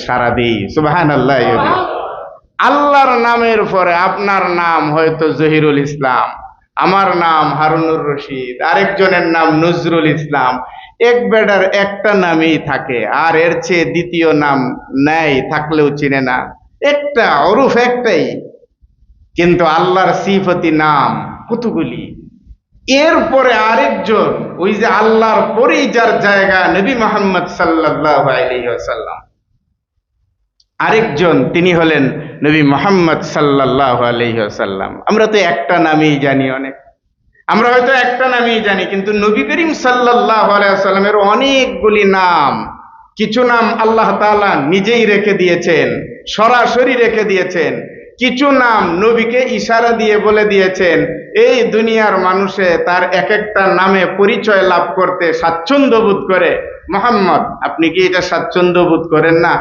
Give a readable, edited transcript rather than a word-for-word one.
সাড়া দিই। সুবহানাল্লাহ। আল্লাহর নামের পরে আপনার নাম হয়তো জহিরুল ইসলাম, আমার নাম হারুনুর রশিদ, আরেকজনের নাম নজরুল ইসলাম। এক বেটার একটা নামই থাকে, আর এর চেয়ে দ্বিতীয় নাম নাই, থাকলেও চিনে না। একটা ওরফ একটাই, কিন্তু আল্লাহর সিফতি নাম কতগুলি। এরপরে আরেকজন, ওই যে আল্লাহর পরেই যার জায়গা, নবী মুহাম্মদ সাল্লাল্লাহু আলাইহি ওয়াসাল্লাম, আরেকজন তিনি হলেন নবী মুহাম্মদ সাল্লাল্লাহু আলাইহি ওয়াসাল্লাম। আমরা তো একটা নামই জানি, আমরা হয়তো একটা নামই জানি, কিন্তু নবী করিম সাল্লাল্লাহু আলাইহি ওয়াসাল্লামের অনেকগুলি নাম। কিছু নাম আল্লাহ তাআলা নিজেই রেখে দিয়েছেন, সরাসরি রেখে দিয়েছেন। কিছু নাম নবীকে ইশারা দিয়ে বলে দিয়েছেন, এই দুনিয়ার মানুষে তার এক একটা নামে পরিচয় লাভ করতে স্বাচ্ছন্দ্য বোধ করে। মুহাম্মদ, আপনি কি এটা স্বাচ্ছন্দ্য বোধ করেন না?